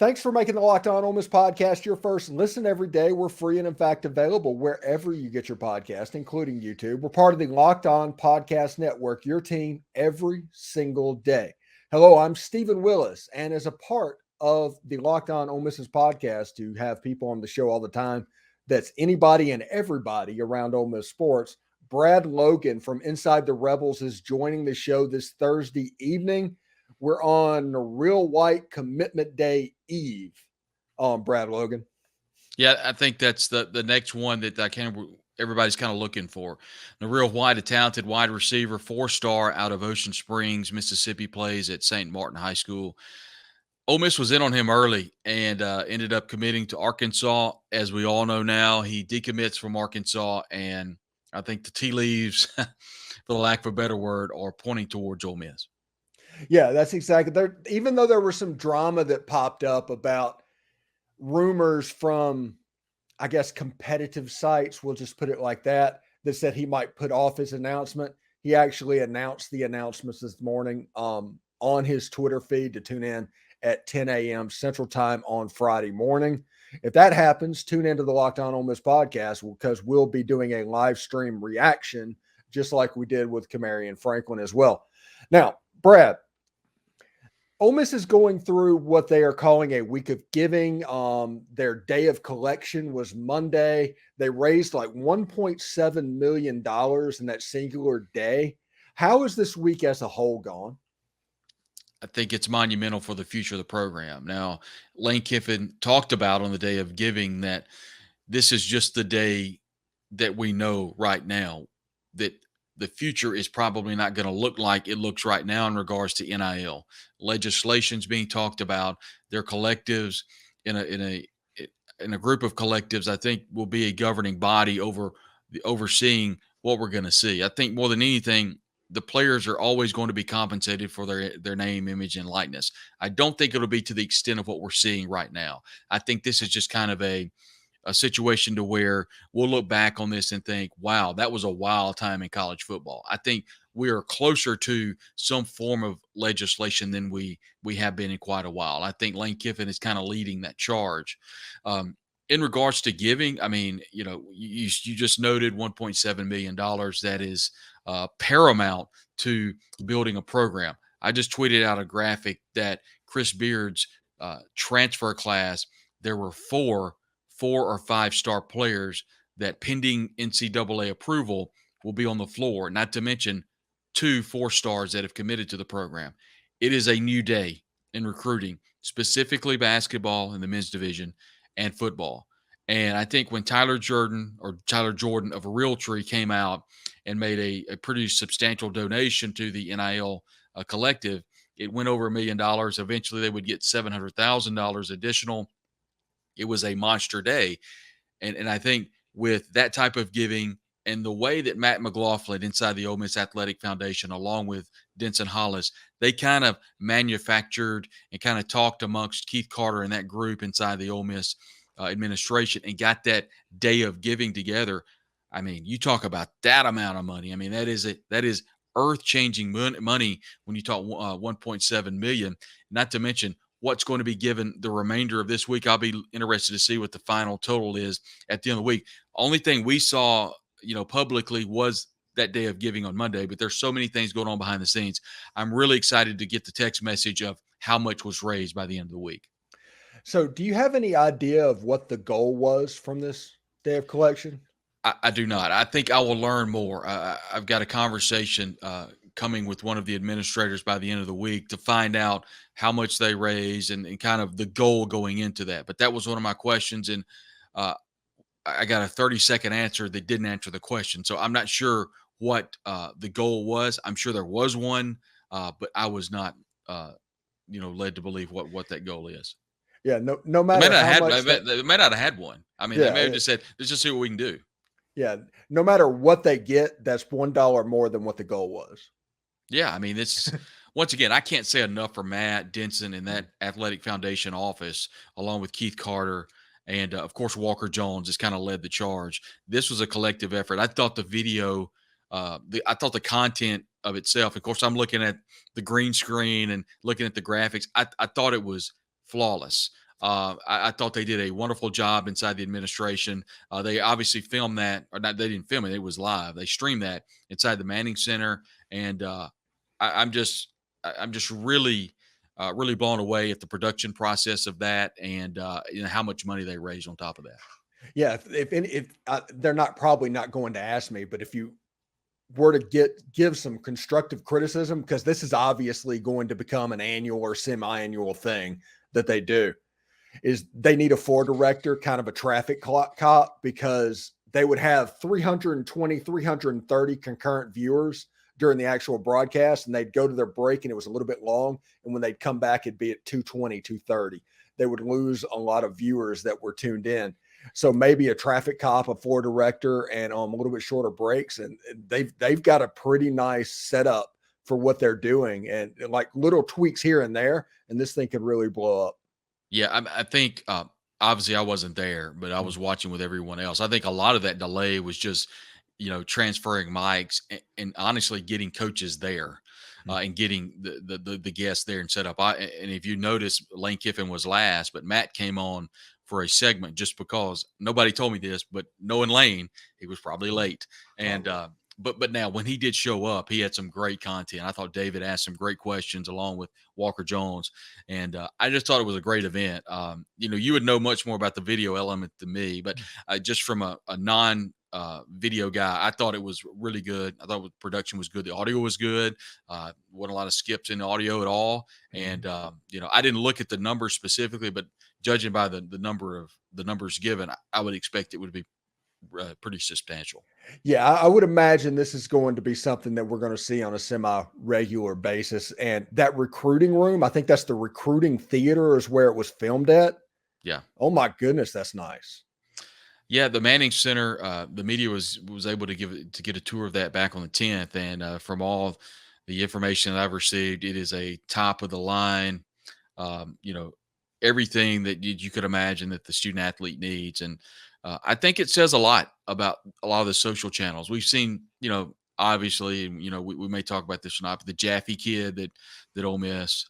Thanks for making the Locked On Ole Miss podcast your first listen every day. We're free and, in fact, available wherever you get your podcast, including YouTube. We're part of the Locked On Podcast Network, your team every single day. Hello, I'm Stephen Willis, and as a part of the Locked On Ole Miss's podcast, to have people on the show all the time, that's anybody and everybody around Ole Miss sports. Brad Logan from Inside the Rebels is joining the show this Thursday evening. We're on Real White Commitment Day Eve on Brad Logan. Yeah, I think that's the next one that everybody's kind of looking for. The Real White, a talented wide receiver, 4-star out of Ocean Springs, Mississippi, plays at St. Martin High School. Ole Miss was in on him early and ended up committing to Arkansas. As we all know now, he decommits from Arkansas, and I think the tea leaves, for the lack of a better word, are pointing towards Ole Miss. Yeah, that's exactly there. Even though there was some drama that popped up about rumors from, I guess, competitive sites, we'll just put it like that said he might put off his announcement. He actually announced the announcements this morning on his Twitter feed to tune in at 10 a.m. Central Time on Friday morning. If that happens, tune into the Locked On Ole Miss podcast because we'll be doing a live stream reaction just like we did with Kamarian Franklin as well. Now, Brad, Ole Miss is going through what they are calling a week of giving. Their day of collection was Monday. They raised like $1.7 million in that singular day. How is this week as a whole gone? I think it's monumental for the future of the program. Now, Lane Kiffin talked about on the day of giving that this is just the day that we know right now that the future is probably not going to look like it looks right now in regards to NIL. Legislation's being talked about. Their collectives in a group of collectives, I think, will be a governing body overseeing what we're going to see. I think more than anything, the players are always going to be compensated for their name, image, and likeness. I don't think it'll be to the extent of what we're seeing right now. I think this is just kind of a situation to where we'll look back on this and think, wow, that was a wild time in college football. I think we are closer to some form of legislation than we have been in quite a while. I think Lane Kiffin is kind of leading that charge. In regards to giving, I mean, you just noted $1.7 million. That is paramount to building a program. I just tweeted out a graphic that Chris Beard's transfer class, there were four or 5-star players that, pending NCAA approval, will be on the floor, not to mention 2 4-stars that have committed to the program. It is a new day in recruiting, specifically basketball in the men's division and football. And I think when Tyler Jordan of Realtree came out and made a pretty substantial donation to the NIL collective, it went over $1 million. Eventually, they would get $700,000 additional. It was a monster day. And I think with that type of giving and the way that Matt McLaughlin inside the Ole Miss Athletic Foundation, along with Denson Hollis, they kind of manufactured and kind of talked amongst Keith Carter and that group inside the Ole Miss administration and got that day of giving together. I mean, you talk about that amount of money. I mean, that is earth-changing money when you talk 1.7 million, not to mention what's going to be given the remainder of this week. I'll be interested to see what the final total is at the end of the week. Only thing we saw, publicly was that day of giving on Monday, but there's so many things going on behind the scenes. I'm really excited to get the text message of how much was raised by the end of the week. So do you have any idea of what the goal was from this day of collection? I do not. I think I will learn more. I've got a conversation coming with one of the administrators by the end of the week to find out how much they raise and kind of the goal going into that. But that was one of my questions, and I got a 30-second answer that didn't answer the question. So I'm not sure what the goal was. I'm sure there was one, but I was not, led to believe what that goal is. Yeah, no matter how much they may not have had one. I mean, they may have just said, let's just see what we can do. Yeah, no matter what they get, that's $1 more than what the goal was. Yeah, I mean, it's once again, I can't say enough for Matt Denson in that athletic foundation office, along with Keith Carter and, of course, Walker Jones has kind of led the charge. This was a collective effort. I thought the video, I thought the content of itself, of course, I'm looking at the green screen and looking at the graphics. I thought it was flawless. I thought they did a wonderful job inside the administration. They obviously filmed that, or not, they didn't film it. It was live. They streamed that inside the Manning Center. And I'm just, I'm just really, really blown away at the production process of that, and how much money they raised on top of that. Yeah, if they're not probably not going to ask me, but if you were to give some constructive criticism, because this is obviously going to become an annual or semi-annual thing that they do, is they need a floor director, kind of a traffic cop, because they would have 320, 330 concurrent viewers during the actual broadcast, and they'd go to their break and it was a little bit long. And when they'd come back, it'd be at 220, 230. They would lose a lot of viewers that were tuned in. So maybe a traffic cop, a floor director, and a little bit shorter breaks. And they've got a pretty nice setup for what they're doing, and like little tweaks here and there, and this thing could really blow up. Yeah, I think obviously I wasn't there, but I was watching with everyone else. I think a lot of that delay was just, transferring mics, and honestly getting coaches there, and getting the guests there and set up. And if you notice, Lane Kiffin was last, but Matt came on for a segment just because nobody told me this, but knowing Lane, he was probably late. And but now when he did show up, he had some great content. I thought David asked some great questions along with Walker Jones, and I just thought it was a great event. You would know much more about the video element than me, but just from a non video guy, I thought it was really good. I thought the production was good. The audio was good. Wasn't a lot of skips in the audio at all. And I didn't look at the numbers specifically, but judging by the numbers given, I would expect it would be pretty substantial. Yeah, I would imagine this is going to be something that we're going to see on a semi-regular basis. And that recruiting room, I think that's the recruiting theater, is where it was filmed at. Yeah. Oh my goodness, that's nice. Yeah, the Manning Center, the media was able to get a tour of that back on the 10th, and from all the information that I've received, it is a top of the line, um, you know, everything that you could imagine that the student athlete needs. And I think it says a lot about a lot of the social channels we've seen. Obviously, we may talk about this or not, but the Jaffe kid that Ole Miss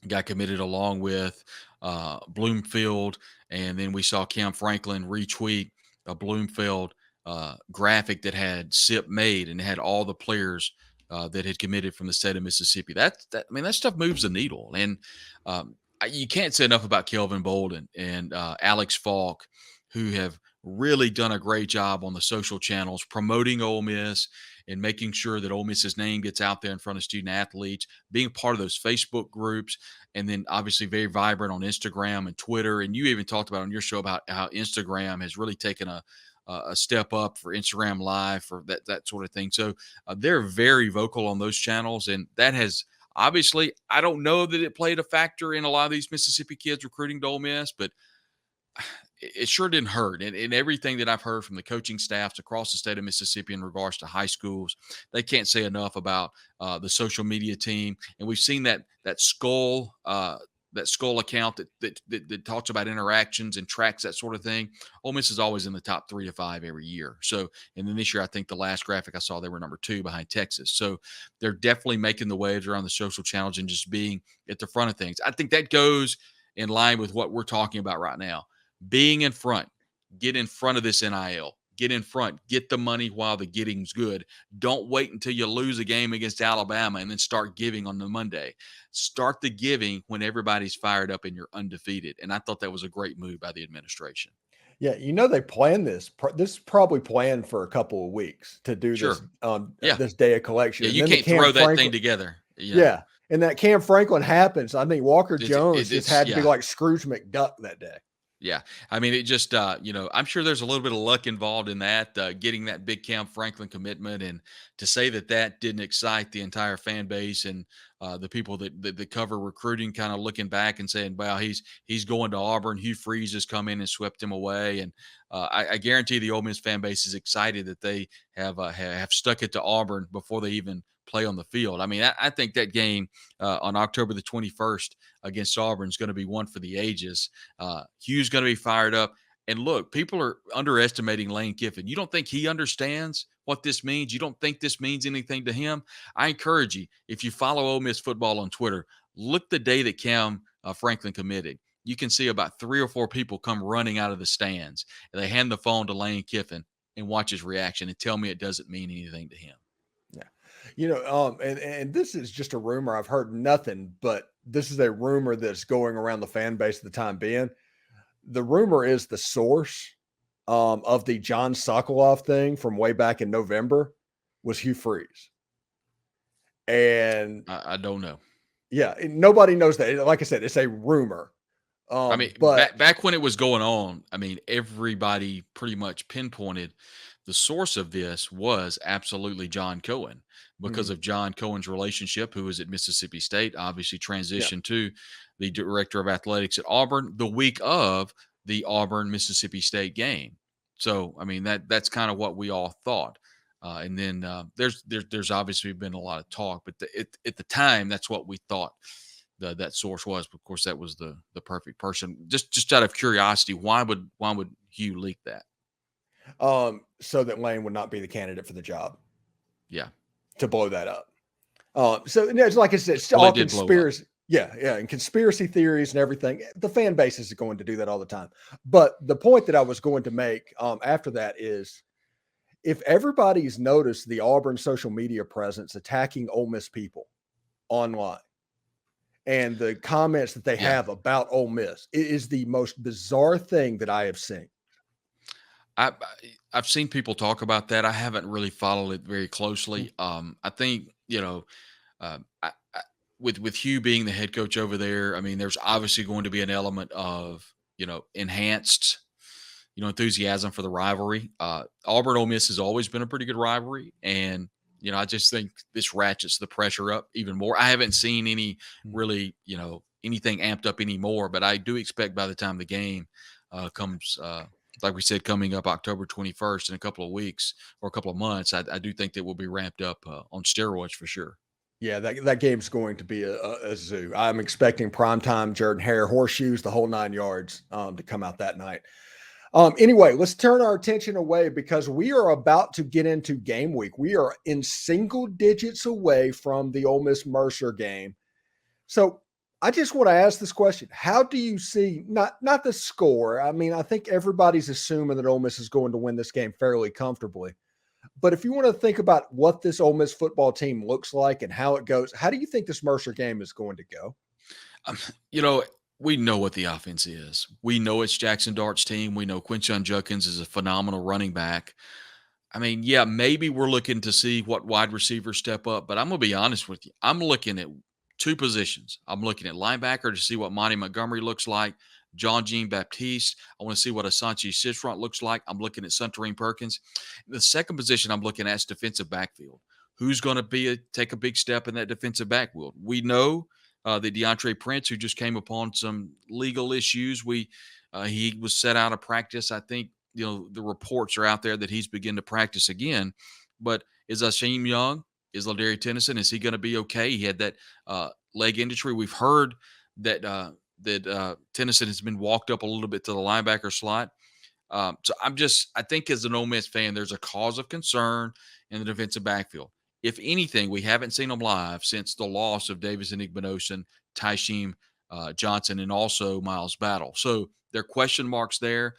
got committed along with Bloomfield. And then we saw Cam Franklin retweet a Bloomfield graphic that had SIP made and had all the players that had committed from the state of Mississippi. That stuff moves the needle. And you can't say enough about Kelvin Bolden and Alex Falk, who have really done a great job on the social channels promoting Ole Miss and making sure that Ole Miss's name gets out there in front of student athletes, being part of those Facebook groups, and then obviously very vibrant on Instagram and Twitter. And you even talked about on your show about how Instagram has really taken a step up for Instagram Live, for that sort of thing. So they're very vocal on those channels, and that has obviously, I don't know that it played a factor in a lot of these Mississippi kids recruiting to Ole Miss, but it sure didn't hurt. And everything that I've heard from the coaching staffs across the state of Mississippi in regards to high schools, they can't say enough about the social media team. And we've seen that skull account that talks about interactions and tracks that sort of thing. Ole Miss is always in the top 3 to 5 every year. So, and then this year, I think the last graphic I saw, they were number 2 behind Texas. So they're definitely making the waves around the social channels and just being at the front of things. I think that goes in line with what we're talking about right now. Being in front, get in front of this NIL, get in front, get the money while the getting's good. Don't wait until you lose a game against Alabama and then start giving on the Monday. Start the giving when everybody's fired up and you're undefeated. And I thought that was a great move by the administration. Yeah, they planned this. This is probably planned for a couple of weeks to do Sure. this this day of collection. Yeah, you can't throw that thing together. Yeah. And that Cam Franklin happens. I think Walker Jones just had to be like Scrooge McDuck that day. Yeah. I mean, it just, I'm sure there's a little bit of luck involved in that, getting that big Cam Franklin commitment. And to say that didn't excite the entire fan base and the people that cover recruiting, kind of looking back and saying, well, he's going to Auburn. Hugh Freeze has come in and swept him away. And I guarantee the Ole Miss fan base is excited that they have stuck it to Auburn before they even play on the field. I mean, I think that game on October the 21st against Auburn is going to be one for the ages. Hugh's going to be fired up. And look, people are underestimating Lane Kiffin. You don't think he understands what this means? You don't think this means anything to him? I encourage you, if you follow Ole Miss football on Twitter, look the day that Cam Franklin committed. you can see about 3 or 4 people come running out of the stands, and they hand the phone to Lane Kiffin and watch his reaction and tell me it doesn't mean anything to him. Yeah. And this is just a rumor. I've heard nothing, but this is a rumor that's going around the fan base at the time being. The rumor is the source of the John Sokoloff thing from way back in November was Hugh Freeze. And I don't know. yeah, nobody knows that. Like I said, it's a rumor. I mean, But back when it was going on, I mean, everybody pretty much pinpointed the source of this was absolutely John Cohen because of John Cohen's relationship, who was at Mississippi State, obviously transitioned to the director of athletics at Auburn the week of the Auburn Mississippi State game. So, I mean, that's kind of what we all thought. And then there's obviously been a lot of talk, but at the time, that's what we thought that source was. Of course, that was the perfect person. Just out of curiosity, why would Hugh leak that? so that Lane would not be the candidate for the job. Yeah, to blow that up. So it's like I said, it's Well, all they did blow up. conspiracy. Yeah, and conspiracy theories and everything. The fan base is going to do that all the time. But the point that I was going to make after that is, if everybody's noticed the Auburn social media presence attacking Ole Miss people online and the comments that they have about Ole Miss, it is the most bizarre thing that I have seen. I've seen people talk about that. I haven't really followed it very closely. I think with Hugh being the head coach over there, I mean, there's obviously going to be an element of enhanced enthusiasm for the rivalry. Auburn Ole Miss has always been a pretty good rivalry, and I just think this ratchets the pressure up even more. I haven't seen any really anything amped up anymore, but I do expect by the time the game comes. Like we said, coming up October 21st in a couple of weeks or a couple of months, I do think that will be ramped up on steroids for sure. Yeah, that game's going to be a zoo. I'm expecting primetime Jordan Hare horseshoes, the whole 9 yards to come out that night. Anyway, let's turn our attention away because we are about to get into game week. We are in single digits away from the Ole Miss Mercer game. So I just want to ask this question. How do you see, not the score? I mean, I think everybody's assuming that Ole Miss is going to win this game fairly comfortably. But if you want to think about what this Ole Miss football team looks like and how it goes, how do you think this Mercer game is going to go? We know what the offense is. We know it's Jackson Dart's team. We know Quinshon Judkins is a phenomenal running back. I mean, yeah, maybe we're looking to see what wide receivers step up, but I'm going to be honest with you. I'm looking at 2 positions. I'm looking at linebacker to see what Monty Montgomery looks like, John Jean Baptiste. I want to see what Asanchi Sisront looks like. I'm looking at Suntarine Perkins. The second position I'm looking at is defensive backfield. Who's going to take a big step in that defensive backfield? We know that DeAndre Prince, who just came upon some legal issues, he was set out of practice. I think the reports are out there that he's beginning to practice again. But is Asheem Young? Is Ladarius Tennyson? Is he going to be okay? He had that leg injury. We've heard that Tennyson has been walked up a little bit to the linebacker slot. So I think as an Ole Miss fan, there's a cause of concern in the defensive backfield. If anything, we haven't seen them live since the loss of Davis Igbinosun, Tysheem Johnson, and also Miles Battle. So there are question marks there.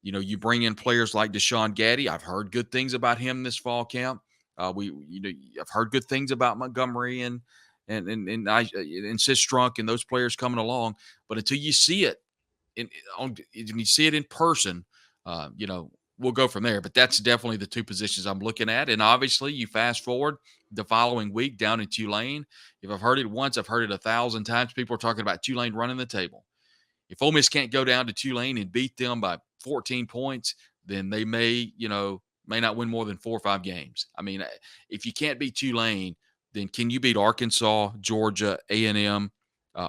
You bring in players like Deshaun Gaddy. I've heard good things about him this fall camp. I've heard good things about Montgomery and Sistrunk and those players coming along. But until you see it, you see it in person, we'll go from there. But that's definitely the 2 positions I'm looking at. And obviously, you fast forward the following week down in Tulane. If I've heard it once, I've heard it 1,000 times. People are talking about Tulane running the table. If Ole Miss can't go down to Tulane and beat them by 14 points, then they may not win more than 4 or 5 games. I mean, if you can't beat Tulane, then can you beat Arkansas, Georgia, A&M,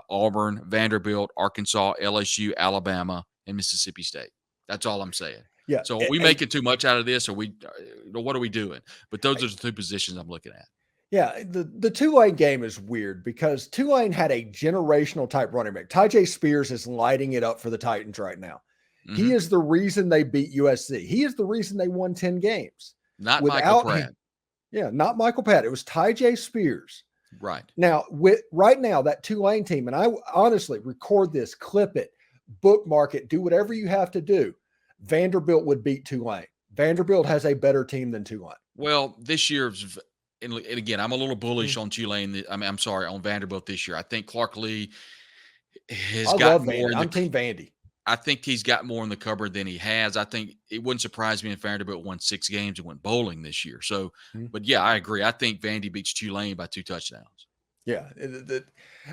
Auburn, Vanderbilt, Arkansas, LSU, Alabama, and Mississippi State? That's all I'm saying. Yeah. So are we making too much out of this, or what are we doing? But those are the 2 positions I'm looking at. Yeah, the Tulane game is weird because Tulane had a generational type running back. Tyjae Spears is lighting it up for the Titans right now. Mm-hmm. He is the reason they beat USC. He is the reason they won 10 games. Not Michael Pratt. Not Michael Pratt. It was Tyjae Spears. Right. Now, right now, that Tulane team, and I honestly record this, clip it, bookmark it, do whatever you have to do. Vanderbilt would beat Tulane. Vanderbilt has a better team than Tulane. Well, this year's and again, I'm a little bullish Mhm. on Tulane. I mean, I'm sorry, on Vanderbilt this year. I think Clark Lee has I got love more Vandy. in the. I'm Team Vandy. I think he's got more in the cupboard than he has. I think it wouldn't surprise me if Vanderbilt won 6 games and went bowling this year. So, Mhm. but yeah, I agree. I think Vandy beats Tulane by 2 touchdowns. Yeah,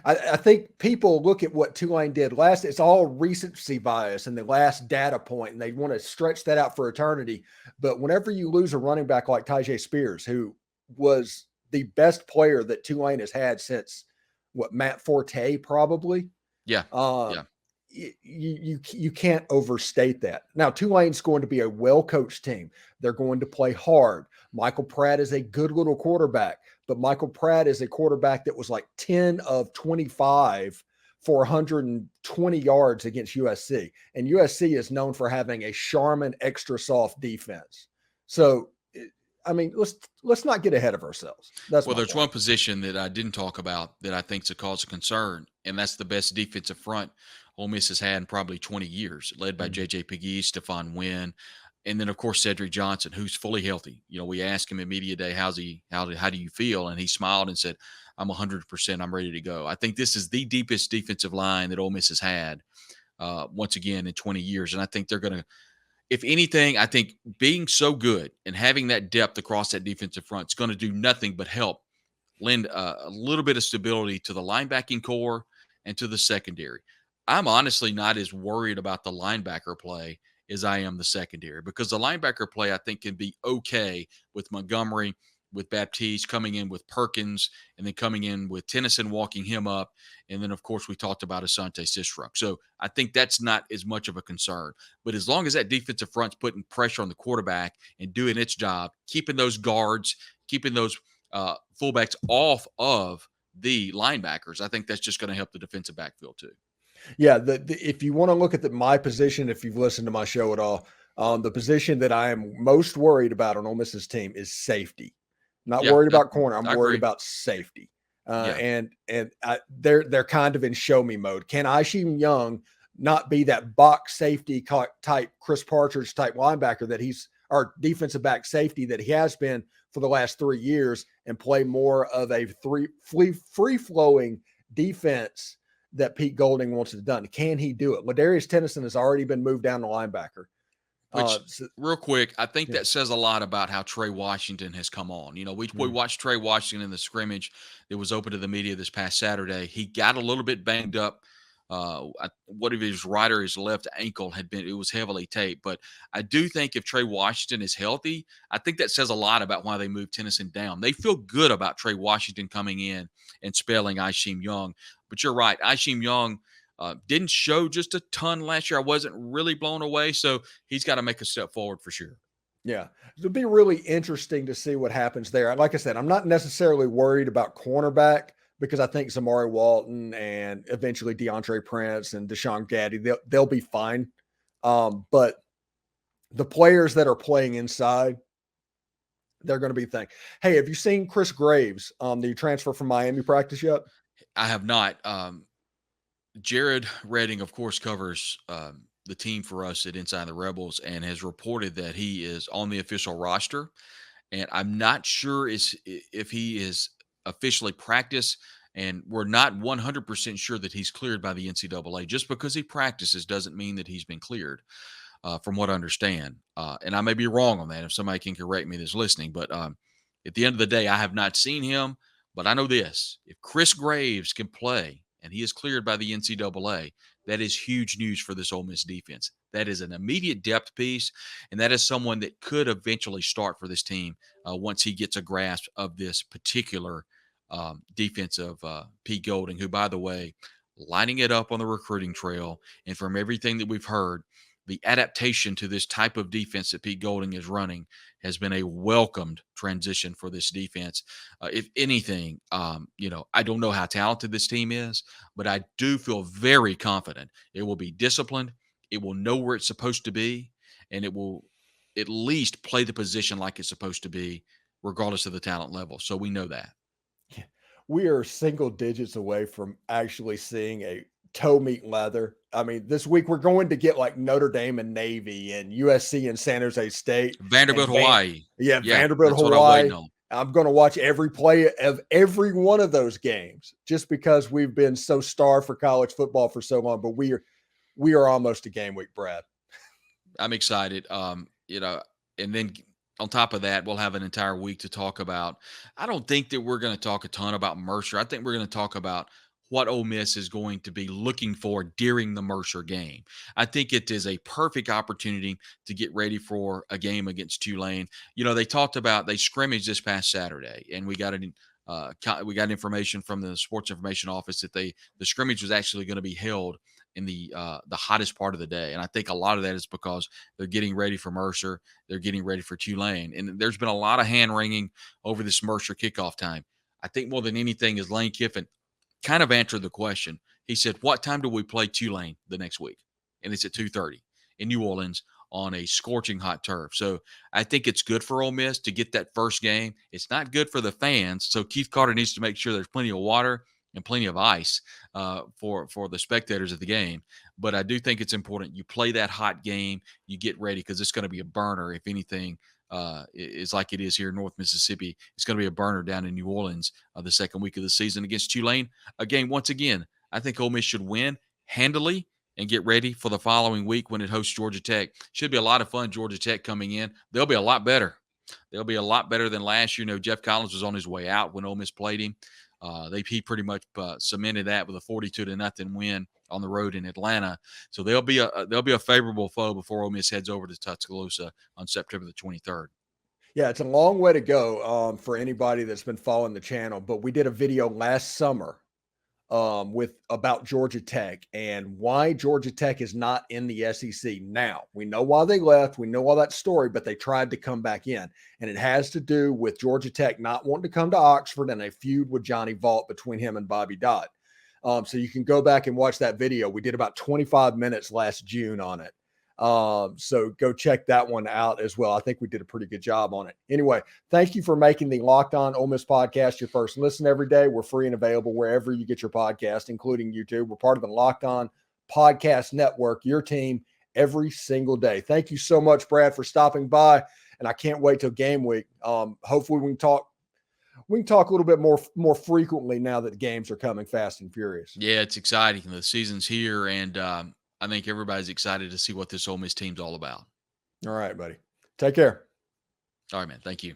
I think people look at what Tulane did last. It's all recency bias and the last data point, and they want to stretch that out for eternity. But whenever you lose a running back like Tyjae Spears, who was the best player that Tulane has had since what Matt Forte probably, Yeah, um, yeah. you can't overstate that. Now Tulane's going to be a well coached team. They're going to play hard. Michael Pratt is a good little quarterback, but Michael Pratt is a quarterback that was like 10 of 25 for 120 yards against USC, and USC is known for having a Charmin extra soft defense. So, I mean, let's not get ahead of ourselves. That's Well, my there's point. one position that I didn't talk about that I think is a cause of concern, and that's the best defensive front Ole Miss has had in probably 20 years, led by Mhm. J.J. Pegues, Stephon Wynn, and then of course Cedric Johnson, who's fully healthy. We asked him in media day, how do you feel, and he smiled and said, "I'm 100%. I'm ready to go." I think this is the deepest defensive line that Ole Miss has had once again in 20 years, and I think they're going to. If anything, I think being so good and having that depth across that defensive front is going to do nothing but help lend a little bit of stability to the linebacking core and to the secondary. I'm honestly not as worried about the linebacker play as I am the secondary, because the linebacker play I think can be okay with Montgomery, with Baptiste coming in with Perkins, and then coming in with Tennyson walking him up. And then, of course, we talked about Asante Sisruk. So I think that's not as much of a concern. But as long as that defensive front's putting pressure on the quarterback and doing its job, keeping those guards, keeping those fullbacks off of the linebackers, I think that's just going to help the defensive backfield too. Yeah, if you want to look at my position, if you've listened to my show at all, the position that I am most worried about on Ole Miss's team is safety. Not Yeah, worried about corner. I'm I worried agree. about safety. Yeah, They're kind of in show me mode. Can Ishim Young not be that box safety type Chris Partridge type linebacker that he's, or defensive back safety that he has been for the last 3 years, and play more of a free flowing defense that Pete Golding wants it done? Can he do it? Ladarius Tennyson has already been moved down to linebacker. which So, real quick, I think yeah. that says a lot about how Trey Washington has come on. We Mm. watched Trey Washington in the scrimmage that was open to the media this past Saturday. He got a little bit banged up. What if his right or his left ankle had been, it was heavily taped. But I do think if Trey Washington is healthy, I think that says a lot about why they moved Tennyson down. They feel good about Trey Washington coming in and spelling Ishim Young. But you're right, Ishim Young didn't show just a ton last year. I wasn't really blown away. So he's got to make a step forward for sure. Yeah. It'll be really interesting to see what happens there. Like I said, I'm not necessarily worried about cornerback because I think Zamari Walton and eventually DeAndre Prince and Deshaun Gaddy, they'll be fine. But the players that are playing inside, they're going to be thinking, hey, have you seen Chris Graves, the transfer from Miami, practice yet? I have not. Jared Redding, of course, covers the team for us at Inside the Rebels and has reported that he is on the official roster. And I'm not sure if he is officially practiced. And we're not 100% sure that he's cleared by the NCAA. Just because he practices doesn't mean that he's been cleared, from what I understand. And I may be wrong on that if somebody can correct me that's listening. But at the end of the day, I have not seen him. But I know this: if Chris Graves can play and he is cleared by the NCAA, that is huge news for this Ole Miss defense. That is an immediate depth piece, and that is someone that could eventually start for this team once he gets a grasp of this particular defense of Pete Golding, who, by the way, lining it up on the recruiting trail. And from everything that we've heard, the adaptation to this type of defense that Pete Golding is running has been a welcomed transition for this defense. If anything, I don't know how talented this team is, but I do feel very confident it will be disciplined. It will know where it's supposed to be, and it will at least play the position like it's supposed to be, regardless of the talent level. So we know that. We are single digits away from actually seeing a toe meat leather. I mean, this week we're going to get like Notre Dame and Navy and USC and San Jose State Vanderbilt, and Hawaii. Yeah, Vanderbilt, that's what I'm waiting Hawaii. on. I'm going to watch every play of every one of those games just because we've been so starved for college football for so long. But we are almost a game week, Brad. I'm excited. And then on top of that, we'll have an entire week to talk about. I don't think that we're going to talk a ton about Mercer. I think we're going to talk about what Ole Miss is going to be looking for during the Mercer game. I think it is a perfect opportunity to get ready for a game against Tulane. They talked about they scrimmaged this past Saturday, and we got information from the sports information office that the scrimmage was actually going to be held in the hottest part of the day. And I think a lot of that is because they're getting ready for Mercer. They're getting ready for Tulane. And there's been a lot of hand wringing over this Mercer kickoff time. I think more than anything is Lane Kiffin kind of answered the question. He said, what time do we play Tulane the next week? And it's at 2:30 in New Orleans on a scorching hot turf. So I think it's good for Ole Miss to get that first game. It's not good for the fans. So Keith Carter needs to make sure there's plenty of water and plenty of ice for the spectators of the game. But I do think it's important you play that hot game, you get ready, because it's going to be a burner. If anything is like it is here in North Mississippi, it's going to be a burner down in New Orleans the second week of the season against Tulane. A game, once again, I think Ole Miss should win handily and get ready for the following week when it hosts Georgia Tech. Should be a lot of fun. Georgia Tech coming in. They'll be a lot better. They'll be a lot better than last year. Jeff Collins was on his way out when Ole Miss played him. He pretty much cemented that with a 42-0 win on the road in Atlanta. So they'll be a favorable foe before Ole Miss heads over to Tuscaloosa on September the 23rd. Yeah, it's a long way to go for anybody that's been following the channel. But we did a video last summer about Georgia Tech and why Georgia Tech is not in the SEC. Now, we know why they left. We know all that story, but they tried to come back in. And it has to do with Georgia Tech not wanting to come to Oxford and a feud with Johnny Vaught between him and Bobby Dodd. So you can go back and watch that video. We did about 25 minutes last June on it. So go check that one out as well. I think we did a pretty good job on it. Anyway, thank you for making the Locked On Ole Miss podcast your first listen every day. We're free and available wherever you get your podcast, including YouTube. We're part of the Locked On Podcast Network, your team every single day. Thank you so much, Brad, for stopping by. And I can't wait till game week. Hopefully we can talk a little bit more frequently now that the games are coming fast and furious. Yeah, it's exciting. The season's here, and I think everybody's excited to see what this Ole Miss team's all about. All right, buddy. Take care. All right, man. Thank you.